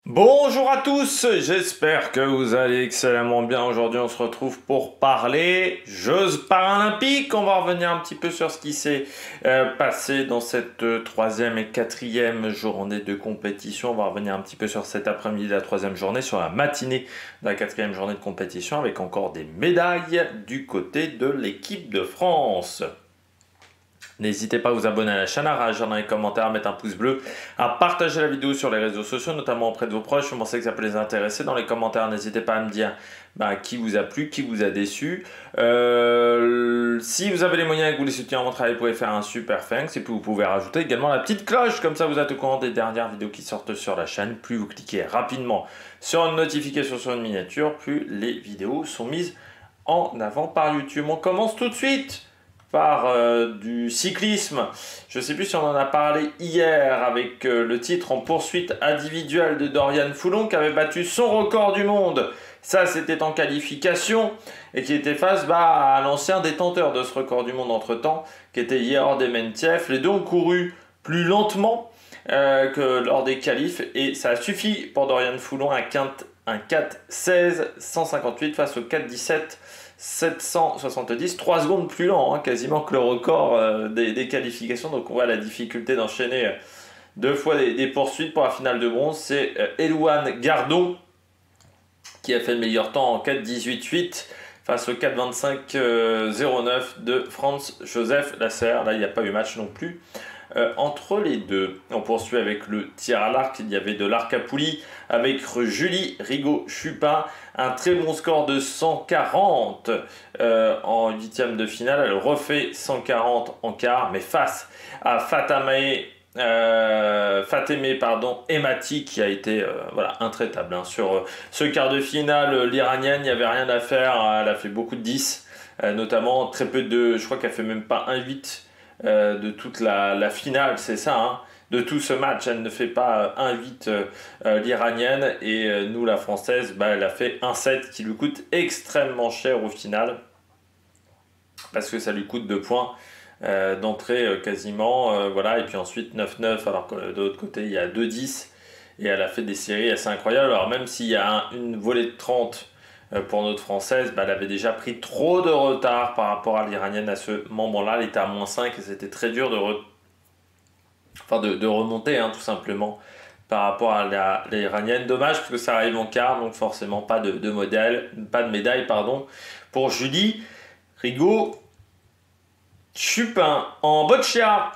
Bonjour à tous, j'espère que vous allez excellemment bien. Aujourd'hui, on se retrouve pour parler Jeux paralympiques. On va revenir un petit peu sur ce qui s'est passé dans cette troisième et quatrième journée de compétition. On va revenir un petit peu sur cet après-midi de la troisième journée, sur la matinée de la quatrième journée de compétition, avec encore des médailles du côté de l'équipe de France. N'hésitez pas à vous abonner à la chaîne, à réagir dans les commentaires, à mettre un pouce bleu, à partager la vidéo sur les réseaux sociaux, notamment auprès de vos proches. Je pensais que ça peut les intéresser. Dans les commentaires, n'hésitez pas à me dire qui vous a plu, qui vous a déçu. Si vous avez les moyens et que vous voulez soutenir mon travail, vous pouvez faire un super thanks. Et puis vous pouvez rajouter également la petite cloche. Comme ça, vous êtes au courant des dernières vidéos qui sortent sur la chaîne. Plus vous cliquez rapidement sur une notification, sur une miniature, plus les vidéos sont mises en avant par YouTube. On commence tout de suite par du cyclisme. Je ne sais plus si on en a parlé hier avec le titre en poursuite individuelle de Dorian Foulon qui avait battu son record du monde. Ça, c'était en qualification et qui était face à l'ancien détenteur de ce record du monde entre-temps, qui était Yeor Dementiev. Les deux ont couru plus lentement que lors des qualifs et ça a suffi pour Dorian Foulon, un 4-16 158 face au 4-17 770, 3 secondes plus lent, quasiment que le record des qualifications. Donc on voit la difficulté d'enchaîner deux fois des poursuites pour la finale de bronze. C'est Elouane Gardon qui a fait le meilleur temps en 4-18-8 face au 4-25-09 de Franz Joseph Lasser. Là, il n'y a pas eu match non plus. Entre les deux, on poursuit avec le tir à l'arc. Il y avait de l'arc à poulie avec Julie Rigaud-Chupin. Un très bon score de 140 en huitième de finale. Elle refait 140 en quart, mais face à Fatemeh Emati qui a été intraitable. Sur ce quart de finale, l'Iranienne, il n'y avait rien à faire. Elle a fait beaucoup de 10, notamment très peu de... Je crois qu'elle fait même pas un 8 de toute la finale, c'est ça, de tout ce match. Elle ne fait pas 1-8 l'Iranienne et nous la Française, elle a fait 1-7 qui lui coûte extrêmement cher au final parce que ça lui coûte 2 points d'entrée quasiment, et puis ensuite 9-9 alors que de l'autre côté il y a 2-10 et elle a fait des séries assez incroyables. Alors même s'il y a une volée de 30 pour notre Française, elle avait déjà pris trop de retard par rapport à l'Iranienne à ce moment-là. Elle était à -5 et c'était très dur de remonter tout simplement par rapport à l'Iranienne. Dommage parce que ça arrive en quart, donc forcément pas de médaille pour Julie Rigaud-Chupin. En boccia,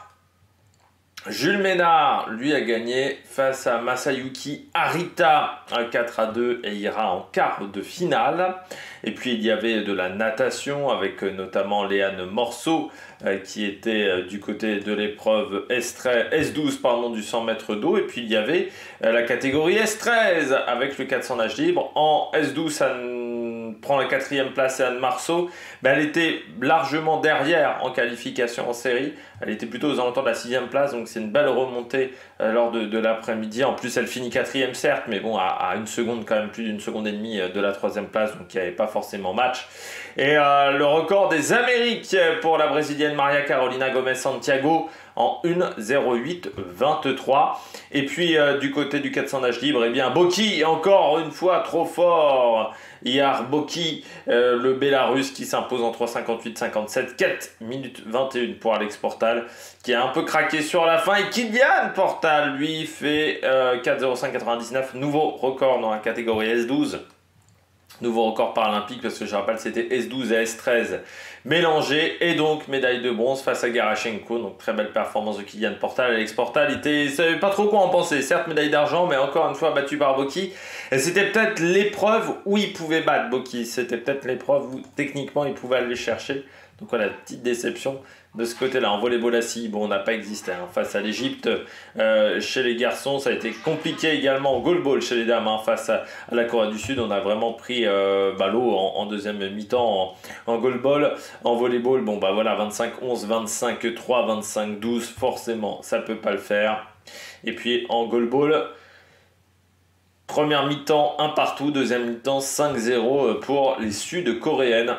Jules Ménard, lui, a gagné face à Masayuki Arita, un 4-2 et ira en quart de finale. Et puis il y avait de la natation avec notamment Léane Morceau qui était du côté de l'épreuve S12 du 100 mètres d'eau. Et puis il y avait la catégorie S13 avec le 400 nage libre. En S12, Anne prend la quatrième place et Anne Marceau. Elle était largement derrière en qualification en série. Elle était plutôt aux alentours de la 6e place, donc c'est une belle remontée lors de l'après-midi. En plus, elle finit 4e certes, mais bon, à une seconde, quand même plus d'une seconde et demie de la 3e place, donc il n'y avait pas forcément match. Et le record des Amériques pour la Brésilienne Maria Carolina Gomez Santiago en 1:08:23. Et puis du côté du 400 nage libre, Boki, encore une fois trop fort. Ihar Boki, le Bélarus qui s'impose en 3:58:57, 4 minutes 21 pour Alex Portal qui a un peu craqué sur la fin. Et Kylian Portal, lui, fait 4:05:99, nouveau record dans la catégorie S12. Nouveau record paralympique parce que je rappelle c'était S12 et S13 mélangés et donc médaille de bronze face à Garachenko. Donc très belle performance de Kylian Portal. Alex Portal il savait pas trop quoi en penser. Certes médaille d'argent mais encore une fois battu par Boki. Et c'était peut-être l'épreuve où il pouvait battre Boki. C'était peut-être l'épreuve où techniquement il pouvait aller chercher. Donc voilà, petite déception de ce côté-là. En volleyball assis, on n'a pas existé face à l'Égypte. Chez les garçons, ça a été compliqué également en goalball chez les dames face à la Corée du Sud. On a vraiment pris l'eau en deuxième mi-temps en goalball. En volleyball, 25-11, 25-3, 25-12, forcément, ça ne peut pas le faire. Et puis en goalball, première mi-temps 1 partout, deuxième mi-temps 5-0 pour les Sud-Coréennes.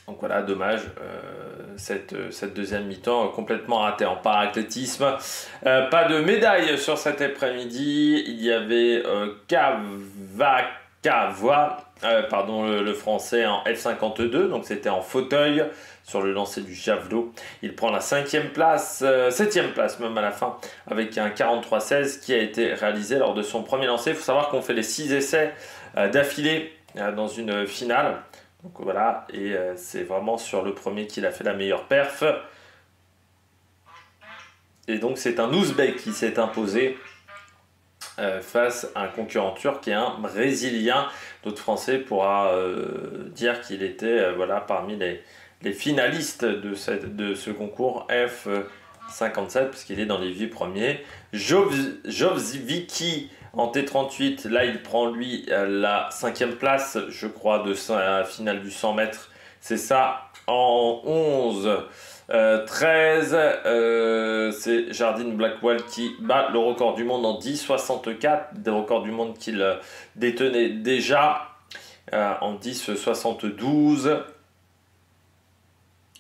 Donc voilà, dommage, cette deuxième mi-temps complètement ratée. En parathlétisme, pas de médaille sur cet après-midi. Il y avait Kavakavoa, pardon, le français en F52, donc c'était en fauteuil sur le lancer du javelot. Il prend la 5e place, 7e place même à la fin, avec un 43-16 qui a été réalisé lors de son premier lancer. Il faut savoir qu'on fait les 6 essais d'affilée dans une finale. Donc voilà, et c'est vraiment sur le premier qu'il a fait la meilleure perf. Et donc c'est un Ouzbek qui s'est imposé face à un concurrent turc et un Brésilien. D'autres Français pourra dire qu'il était voilà, parmi les finalistes de ce concours F57, puisqu'il est dans les 8 premiers. Jovzviki en T38, là il prend lui la 5e place, je crois, de sa finale du 100 mètres. C'est ça, en 11. 13, c'est Jardine Blackwell qui bat le record du monde en 10,64, des records du monde qu'il détenait déjà en 10,72.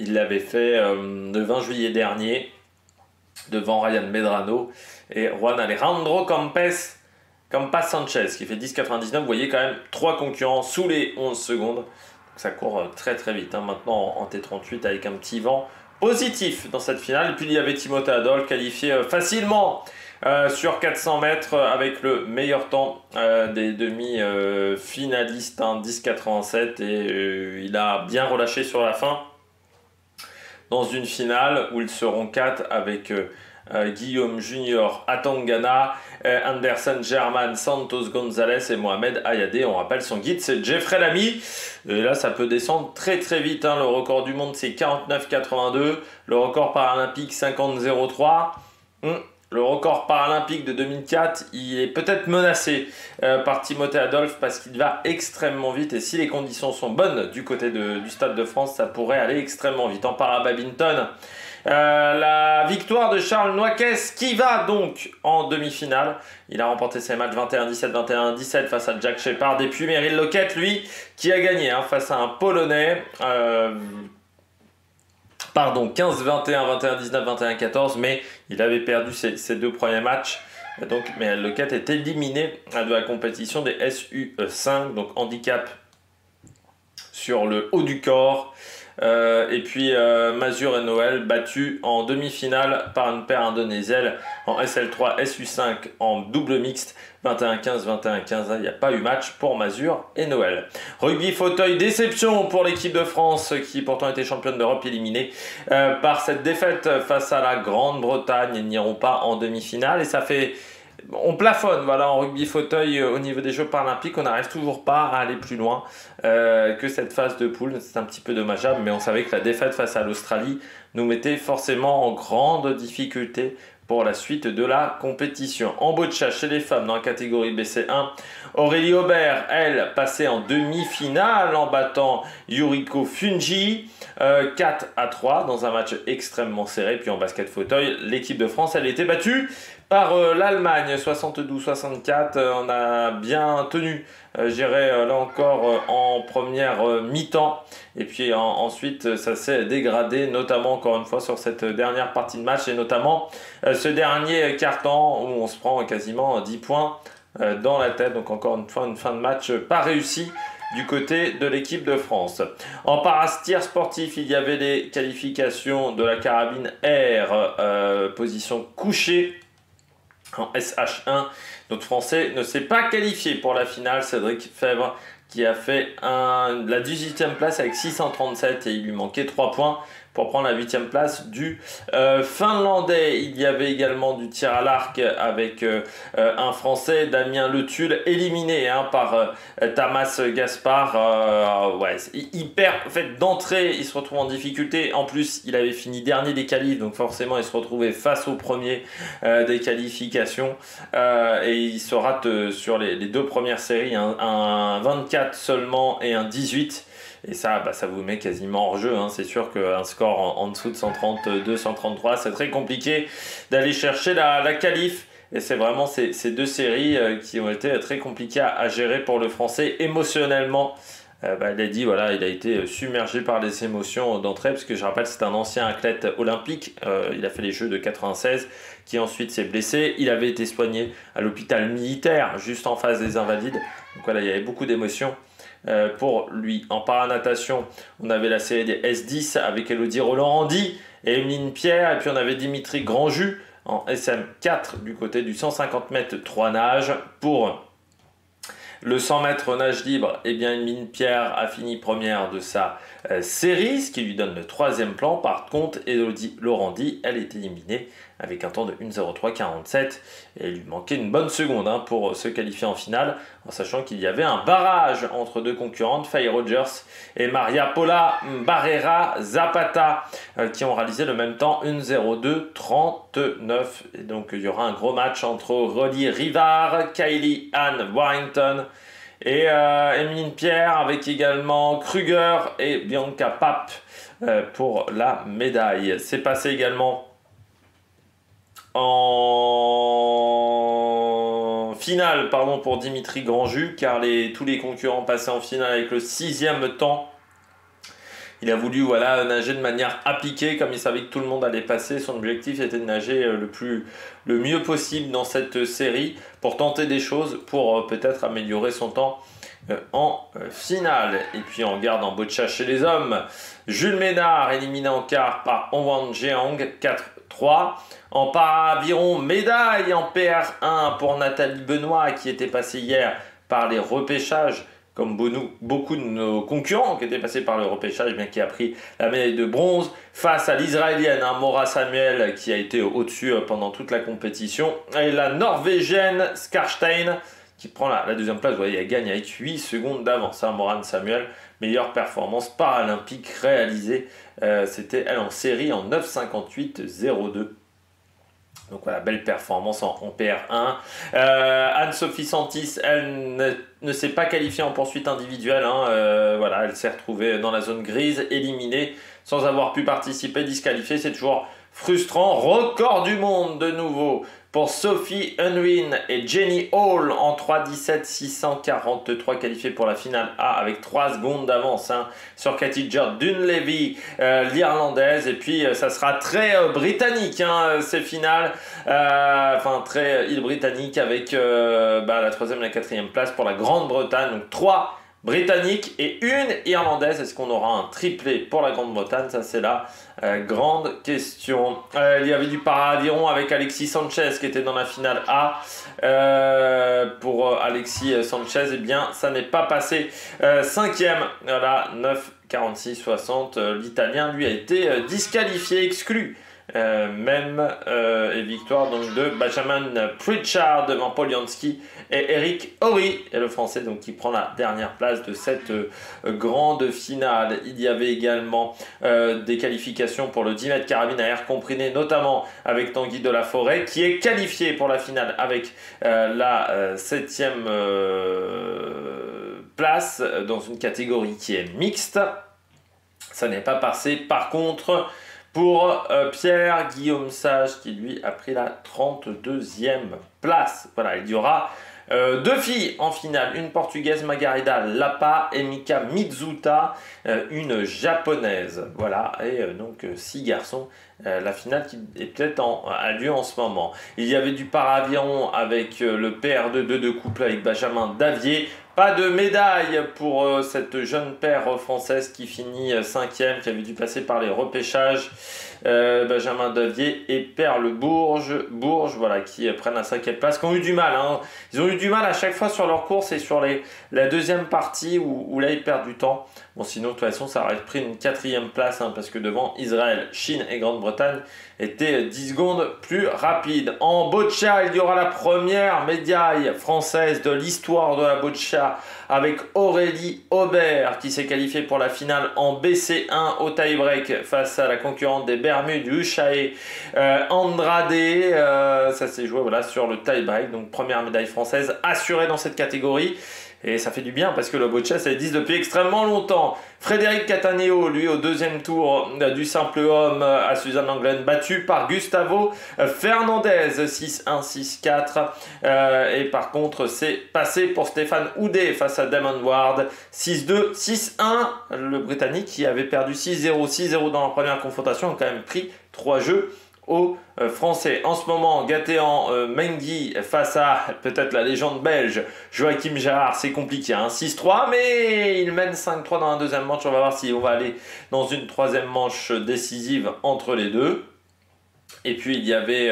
Il l'avait fait le 20 juillet dernier devant Ryan Medrano et Juan Alejandro Campas Sanchez qui fait 10,99. Vous voyez quand même 3 concurrents sous les 11 secondes. Donc ça court très très vite maintenant en T38 avec un petit vent positif dans cette finale. Et puis il y avait Timothée Adol qualifié facilement sur 400 mètres avec le meilleur temps des demi-finalistes, 10,87, et il a bien relâché sur la fin dans une finale où ils seront 4 avec Guillaume Junior Atangana, Anderson German, Santos Gonzalez et Mohamed Ayadé. On rappelle son guide, c'est Jeffrey Lamy. Et là, ça peut descendre très très vite. Le record du monde, c'est 49,82. Le record paralympique, 50,03. Le record paralympique de 2004, il est peut-être menacé par Timothée Adolphe parce qu'il va extrêmement vite. Et si les conditions sont bonnes du côté du Stade de France, ça pourrait aller extrêmement vite. En para-badminton, la victoire de Charles Nouakes qui va donc en demi-finale. Il a remporté ses matchs 21-17, 21-17 face à Jack Shepard. Et puis Meryl Lockett, lui, qui a gagné face à un Polonais. 15-21, 21-19, 21-14, mais il avait perdu ses 2 premiers matchs. Donc Meryl Lockett est éliminé de la compétition des SU5, donc handicap sur le haut du corps. Et puis Mazur et Noël battus en demi-finale par une paire indonésienne en SL3 SU5 en double mixte 21-15, 21-15. Il n'y a pas eu match pour Mazur et Noël. Rugby fauteuil, déception pour l'équipe de France qui pourtant était championne d'Europe, éliminée par cette défaite face à la Grande-Bretagne. Ils n'iront pas en demi-finale et ça fait... On plafonne en rugby fauteuil au niveau des Jeux paralympiques. On n'arrive toujours pas à aller plus loin que cette phase de poule. C'est un petit peu dommageable, mais on savait que la défaite face à l'Australie nous mettait forcément en grande difficulté pour la suite de la compétition. En boccia chez les femmes dans la catégorie BC1, Aurélie Aubert, elle, passait en demi-finale en battant Yuriko Fungi 4-3 dans un match extrêmement serré. Puis en basket fauteuil, l'équipe de France, elle était battue par l'Allemagne 72-64. On a bien tenu, j'irai là encore en première mi-temps. Et puis ensuite, ça s'est dégradé, notamment encore une fois sur cette dernière partie de match et notamment ce dernier quart-temps où on se prend quasiment 10 points dans la tête. Donc encore une fois, une fin de match pas réussie du côté de l'équipe de France. En parastir sportif, il y avait les qualifications de la carabine R, position couchée. En SH1, notre Français ne s'est pas qualifié pour la finale. Cédric Fèvre qui a fait la 18e place avec 637 et il lui manquait 3 points pour prendre la 8e place du Finlandais. Il y avait également du tir à l'arc avec un Français, Damien Letulle, éliminé par Tamas Gaspard. Il perd, en fait, d'entrée, il se retrouve en difficulté. En plus, il avait fini dernier des qualifs, donc forcément, il se retrouvait face au premier des qualifications. Et il se rate sur les 2 premières séries, un 24 seulement et un 18. Et ça, ça vous met quasiment hors jeu. C'est sûr qu'un score en dessous de 132, 133, c'est très compliqué d'aller chercher la qualif. Et c'est vraiment ces 2 séries qui ont été très compliquées à gérer pour le Français émotionnellement. il a dit voilà, il a été submergé par les émotions d'entrée, parce que je rappelle, c'est un ancien athlète olympique. Il a fait les Jeux de 96, qui ensuite s'est blessé. Il avait été soigné à l'hôpital militaire, juste en face des Invalides. Donc voilà, il y avait beaucoup d'émotions pour lui. En paranatation, on avait la série des S10 avec Elodie Roland-Randy et Emeline Pierre, et puis on avait Dimitri Grandjus en SM4 du côté du 150 mètres 3 nages. Pour le 100 mètres nage libre, eh bien, Emeline Pierre a fini première de sa série, ce qui lui donne le 3e plan. Par contre, Elodie Roland-Randy, elle est éliminée avec un temps de 1:03,47 et il lui manquait une bonne seconde pour se qualifier en finale, en sachant qu'il y avait un barrage entre deux concurrentes, Faye Rogers et Maria Paula Barrera Zapata, qui ont réalisé le même temps 1:02,39. Et donc il y aura un gros match entre Rolly Rivard, Kylie Ann Warrington et Emeline Pierre, avec également Kruger et Bianca Papp pour la médaille. C'est passé également en finale pour Dimitri Grandjus, car tous les concurrents passaient en finale avec le 6e temps. Il a voulu nager de manière appliquée, comme il savait que tout le monde allait passer. Son objectif était de nager le mieux possible dans cette série pour tenter des choses, pour peut-être améliorer son temps en finale. Et puis on regarde en boccia chez les hommes, Jules Ménard éliminé en quart par Hongwan Jeong, 4-3. En para-aviron, médaille en PR1 pour Nathalie Benoît, qui était passée hier par les repêchages, comme beaucoup de nos concurrents qui étaient passés par le repêchage, bien qui a pris la médaille de bronze face à l'Israélienne Maura Samuel, qui a été au-dessus pendant toute la compétition, et la Norvégienne Skarstein, qui prend la 2e place. Vous voyez, elle gagne avec 8 secondes d'avance. Maura Samuel, meilleure performance paralympique réalisée, c'était elle en série en 9:58,02. Donc voilà, belle performance en PR1. Anne-Sophie Santis, elle ne s'est pas qualifiée en poursuite individuelle. Elle s'est retrouvée dans la zone grise, éliminée, sans avoir pu participer, disqualifiée. C'est toujours frustrant. Record du monde de nouveau pour Sophie Unwin et Jenny Hall en 3:17,643, qualifiées pour la finale A avec 3 secondes d'avance sur Katija Dunleavy, l'Irlandaise. Et puis ça sera très britannique, ces finales, très île britannique, avec la 3e et la 4e place pour la Grande-Bretagne. Donc 3 britanniques et 1 irlandaise. Est-ce qu'on aura un triplé pour la Grande-Bretagne? Ça, c'est la grande question. Il y avait du para-aviron avec Alexis Sanchez qui était dans la finale A. Pour Alexis Sanchez, eh bien, ça n'est pas passé. 5e, voilà, 9:46,60. L'Italien, lui, a été disqualifié, exclu. Et victoire donc de Benjamin Pritchard devant Paul Yansky et Eric Horry, et le Français donc qui prend la dernière place de cette grande finale. Il y avait également des qualifications pour le 10 mètres carabine à air comprimé, notamment avec Tanguy de la Forêt, qui est qualifié pour la finale avec la 7e place dans une catégorie qui est mixte. Ça n'est pas passé. Par contre, pour Pierre-Guillaume Sage, qui lui a pris la 32e place. Voilà, il y aura 2 filles en finale, une portugaise, Margarida Lapa, et Mika Mizuta, une japonaise. Voilà, et donc 6 garçons. La finale qui est peut-être a lieu en ce moment. Il y avait du para-aviron avec le PR2 de couple avec Benjamin Davier. Pas de médaille pour cette jeune paire française qui finit 5e, qui avait dû passer par les repêchages. Benjamin Davier et Perle Bourges, voilà, qui prennent la 5e place, qui ont eu du mal. Ils ont eu du mal à chaque fois sur leur course et sur la deuxième partie où là ils perdent du temps. Bon, sinon de toute façon ça aurait pris une 4e place, parce que devant Israël, Chine et Grande-Bretagne étaient 10 secondes plus rapides. En boccia, il y aura la première médaille française de l'histoire de la boccia avec Aurélie Aubert qui s'est qualifiée pour la finale en BC1 au tie-break face à la concurrente des Bermudes, Ushae Andrade. Ça s'est joué sur le tie-break, donc première médaille française assurée dans cette catégorie. Et ça fait du bien parce que le boccia, ça existe depuis extrêmement longtemps. Frédéric Cataneo, lui, au 2e tour du simple homme, à Suzanne Langlaine, battu battu par Gustavo Fernandez 6-1, 6-4. Et par contre, c'est passé pour Stéphane Houdet face à Damon Ward 6-2, 6-1. Le Britannique qui avait perdu 6-0, 6-0 dans la première confrontation a quand même pris 3 jeux aux Français. En ce moment, Gaëtan Mengi face à peut-être la légende belge Joachim Gérard, c'est compliqué, hein, 6-3, mais il mène 5-3 dans la deuxième manche. On va voir si on va aller dans une troisième manche décisive entre les deux. Et puis il y avait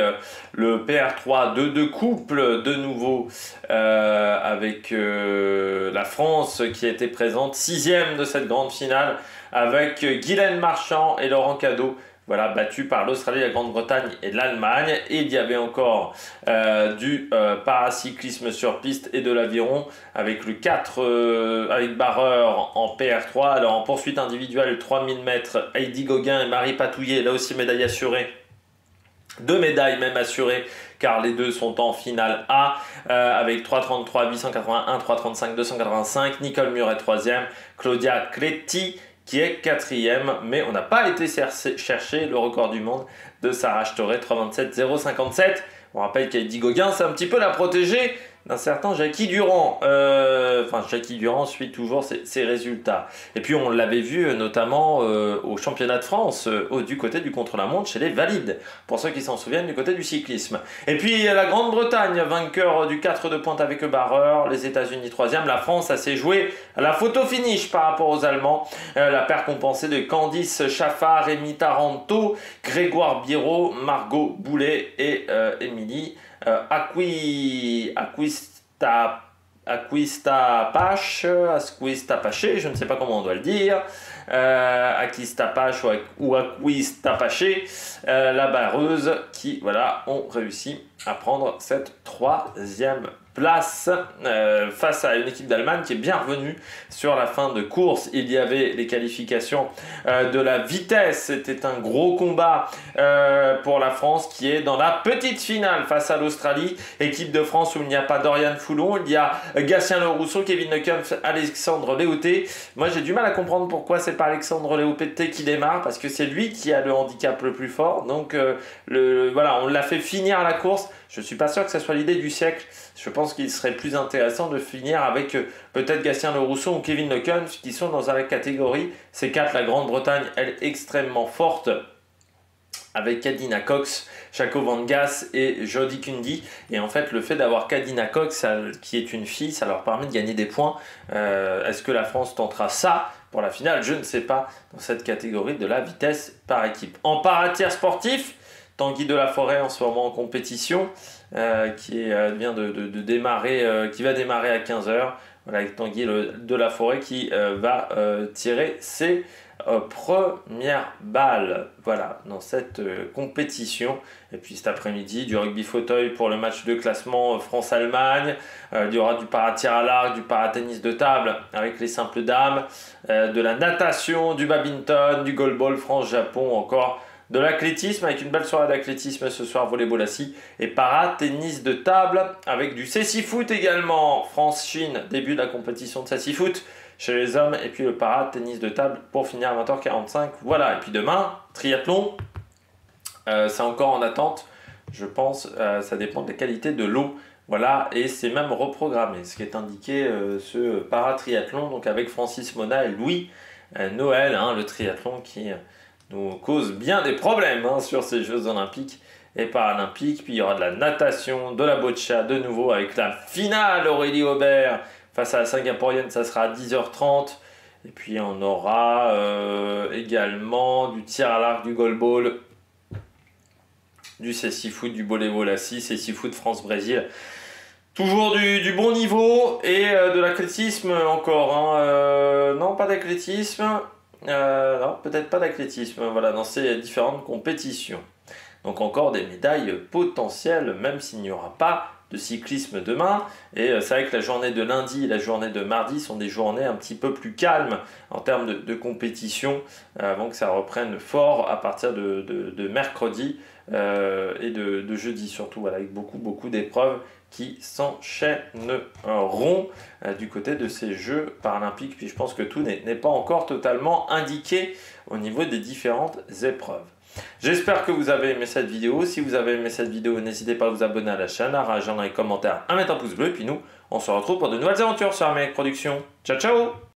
le PR3 de couple de nouveau avec la France qui était présente, 6e de cette grande finale avec Guylaine Marchand et Laurent Cadot. Voilà, battu par l'Australie, la Grande-Bretagne et l'Allemagne. Et il y avait encore du paracyclisme sur piste et de l'aviron avec le 4 avec barreur en PR3. Alors en poursuite individuelle, 3000 mètres, Heidi Gauguin et Marie Patouillet, là aussi médaille assurée. 2 médailles même assurées car les deux sont en finale A avec 3,33, 881, 3,35, 285. Nicole Muret 3e, Claudia Cretti qui est 4e, mais on n'a pas été chercher le record du monde de Sarah Storé, 3,27, 0,57. On rappelle qu'Heidi Gauguin, c'est un petit peu la protégée d'un certain Jackie Durand. Enfin, Jackie Durand suit toujours ses résultats. Et puis, on l'avait vu notamment au championnat de France, du côté du contre-la-montre, chez les valides, pour ceux qui s'en souviennent, du côté du cyclisme. Et puis, la Grande-Bretagne, vainqueur du 4 de pointe avec le barreur, les États-Unis 3e, la France, ça s'est joué à la photo finish par rapport aux Allemands. La paire compensée de Candice Chaffard, Rémi Taranto, Grégoire Biro, Margot Boulet et Émilie Acquistapache, je ne sais pas comment on doit le dire, Acquistapache ou Acquistapache, la barreuse qui voilà, ont réussi à prendre cette 3e place face à une équipe d'Allemagne qui est bien revenue sur la fin de course. Il y avait les qualifications de la vitesse, c'était un gros combat pour la France qui est dans la petite finale face à l'Australie, équipe de France où il n'y a pas Dorian Foulon, il y a Gatien Le Rousseau, Kevin Lecomte, Alexandre Léoté. Moi j'ai du mal à comprendre pourquoi c'est pas Alexandre Léoté qui démarre, parce que c'est lui qui a le handicap le plus fort, donc voilà, on l'a fait finir la course. Je ne suis pas sûr que ce soit l'idée du siècle. Je pense qu'il serait plus intéressant de finir avec peut-être Gatien Le Rousseau ou Kevin Lecomte qui sont dans la catégorie. Ces 4, la Grande-Bretagne, elle est extrêmement forte avec Kadina Cox, Jaco Van Gas et Jodie Cundy. Et en fait, le fait d'avoir Kadina Cox, qui est une fille, ça leur permet de gagner des points. Est-ce que la France tentera ça pour la finale? Je ne sais pas, dans cette catégorie de la vitesse par équipe. En para-tir sportif, Tanguy Delaforêt en ce moment en compétition, qui vient de démarrer, qui va démarrer à 15h. Voilà, Tanguy Delaforêt qui va tirer ses premières balles, voilà, dans cette compétition. Et puis cet après-midi, du rugby fauteuil pour le match de classement France-Allemagne. Il y aura du para-tir à l'arc, du para-tennis de table avec les simples dames, de la natation, du badminton, du goalball France-Japon, encore de l'athlétisme avec une belle soirée d'athlétisme ce soir, volleyball assis et para-tennis de table avec du cécifoot également. France-Chine, début de la compétition de cécifoot chez les hommes et puis le para-tennis de table pour finir à 20h45. Voilà, et puis demain, triathlon, c'est encore en attente, je pense, ça dépend des qualités de l'eau. Voilà, et c'est même reprogrammé, ce qui est indiqué ce para-triathlon, donc avec Francis Mona et Louis Noël, hein, le triathlon qui nous cause bien des problèmes sur ces Jeux Olympiques et Paralympiques. Puis il y aura de la natation, de la boccia de nouveau avec la finale Aurélie Aubert face à la Singapourienne, ça sera à 10h30. Et puis on aura également du tir à l'arc, du goalball, du cécifoot, du volleyball assis, cécifoot France-Brésil. Toujours du bon niveau et de l'athlétisme encore. Non, pas d'athlétisme. Non, peut-être pas d'athlétisme, voilà, dans ces différentes compétitions. Donc encore des médailles potentielles, même s'il n'y aura pas de cyclisme demain. Et c'est vrai que la journée de lundi et la journée de mardi sont des journées un petit peu plus calmes en termes de compétition, avant que ça reprenne fort à partir de mercredi et de jeudi surtout, voilà, avec beaucoup d'épreuves qui s'enchaîneront du côté de ces Jeux paralympiques. Puis je pense que tout n'est pas encore totalement indiqué au niveau des différentes épreuves. J'espère que vous avez aimé cette vidéo. Si vous avez aimé cette vidéo, n'hésitez pas à vous abonner à la chaîne, à réagir dans les commentaires, à mettre un pouce bleu. Et puis nous, on se retrouve pour de nouvelles aventures sur Amérique Productions. Ciao, ciao!